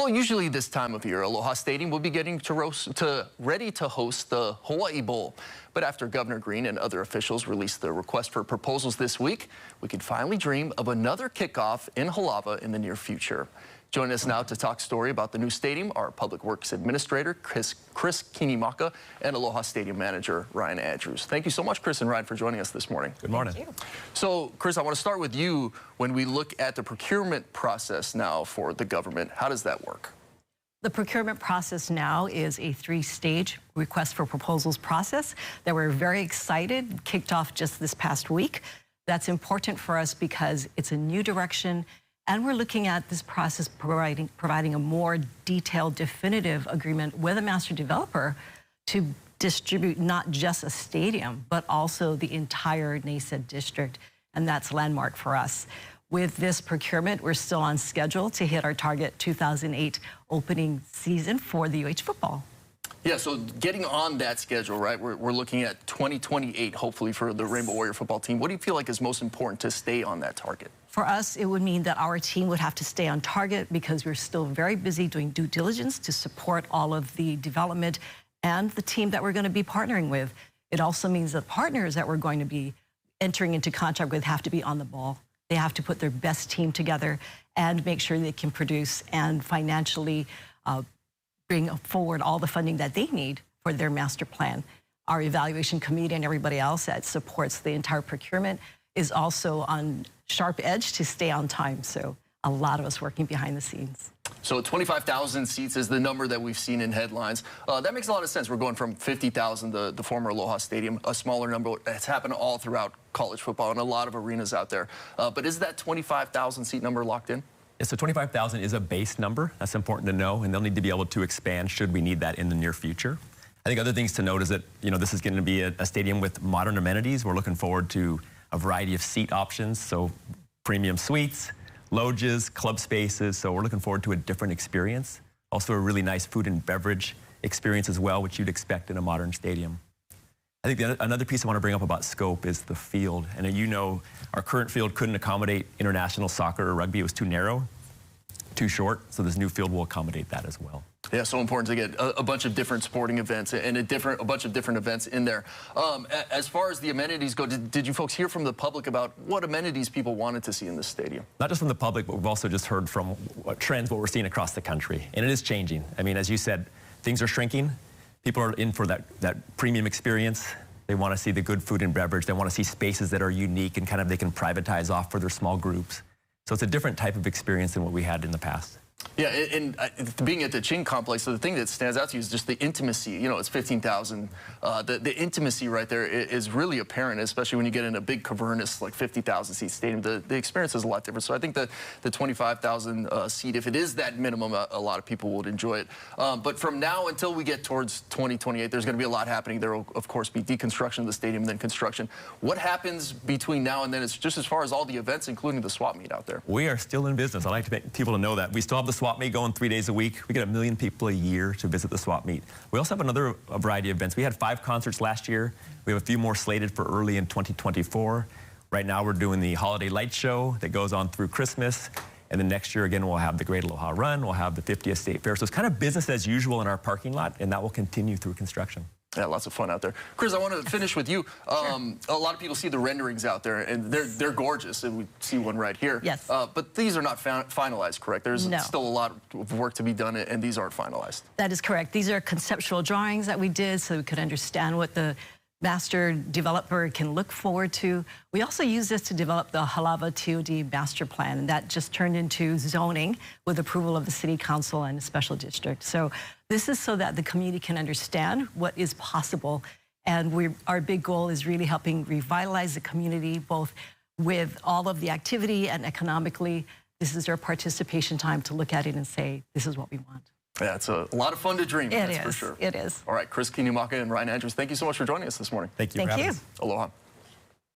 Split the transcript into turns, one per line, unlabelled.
Well, usually this time of year, Aloha Stadium will be getting ready to host the Hawaii Bowl. But after Governor Green and other officials released the request for proposals this week, we can finally dream of another kickoff in Halawa in the near future. Joining us now to talk story about the new stadium are Public Works Administrator Chris Kinimaka and Aloha Stadium Manager Ryan Andrews. Thank you so much, Chris and Ryan, for joining us this morning.
Good morning.
Thank you.
So, Chris, I want to start with you. When we look at the procurement process now for the government, how does that work?
The procurement process now is a three-stage request for proposals process that we're very excited, kicked off just this past week. That's important for us because it's a new direction, and we're looking at this process providing a more detailed, definitive agreement with a master developer to distribute not just a stadium, but also the entire NASED district, and that's landmark for us. With this procurement, we're still on schedule to hit our target 2008 opening season for the UH football.
Yeah, so getting on that schedule, right, we're looking at 2028, hopefully, for the Rainbow Warrior football team. What do you feel like is most important to stay on that target?
For us, it would mean that our team would have to stay on target because we're still very busy doing due diligence to support all of the development and the team that we're going to be partnering with. It also means that partners that we're going to be entering into contract with have to be on the ball. They have to put their best team together and make sure they can produce and financially bring forward all the funding that they need for their master plan. Our evaluation committee and everybody else that supports the entire procurement is also on sharp edge to stay on time. So a lot of us working behind the scenes.
So 25,000 seats is the number that we've seen in headlines. That makes a lot of sense. We're going from 50,000, the former Aloha Stadium, a smaller number. It's happened all throughout college football and a lot of arenas out there. But is that 25,000 seat number locked in?
Yeah, so 25,000 is a base number. That's important to know, and they'll need to be able to expand should we need that in the near future. I think other things to note is that, this is going to be a stadium with modern amenities. We're looking forward to a variety of seat options, so premium suites, loges, club spaces, so we're looking forward to a different experience. Also a really nice food and beverage experience as well, which you'd expect in a modern stadium. I think another piece I want to bring up about scope is the field. And our current field couldn't accommodate international soccer or rugby. It was too narrow, too short, so this new field will accommodate that as well.
Yeah, so important to get a bunch of different sporting events and a bunch of different events in there. As far as the amenities go, did you folks hear from the public about what amenities people wanted to see in this stadium?
Not just from the public, but we've also just heard from what we're seeing across the country. And it is changing. I mean, as you said, things are shrinking. People are in for that premium experience. They want to see the good food and beverage. They want to see spaces that are unique and they can privatize off for their small groups. So it's a different type of experience than what we had in the past.
Yeah, and being at the Ching complex, so the thing that stands out to you is just the intimacy. It's 15,000. The intimacy right there is really apparent, especially when you get in a big cavernous, like 50,000 seat stadium. The experience is a lot different. So I think that the 25,000 seat, if it is that minimum, a lot of people would enjoy it. But from now until we get towards 2028, there's going to be a lot happening. There will, of course, be deconstruction of the stadium, then construction. What happens between now and then? It's just as far as all the events, including the swap meet out there.
We are still in business. I like to make people to know that. We still have the swap meet going 3 days a week. We get 1 million people a year to visit the swap meet. We also have a variety of events. We had 5 concerts last year. We have a few more slated for early in 2024. Right now we're doing the Holiday Light Show that goes on through Christmas. And then next year, again, we'll have the Great Aloha Run. We'll have the 50th State Fair. So it's kind of business as usual in our parking lot, and that will continue through construction.
Yeah, lots of fun out there. Chris, I want to finish with you. Sure. A lot of people see the renderings out there, and they're gorgeous, and we see one right here.
Yes.
But these are not finalized, correct? There's still a lot of work to be done, and these aren't finalized.
That is correct. These are conceptual drawings that we did so we could understand what the master developer can look forward to. We also use this to develop the Halawa TOD master plan, and that just turned into zoning with approval of the city council and a special district. So this is so that the community can understand what is possible, and our big goal is really helping revitalize the community, both with all of the activity and economically. This is our participation time to look at it and say, this is what we want.
Yeah, it's a lot of fun to dream, that's for sure.
It is.
All right, Chris Kinimaka and Ryan Andrews, thank you so much for joining us this morning.
Thank you for having us.
Aloha.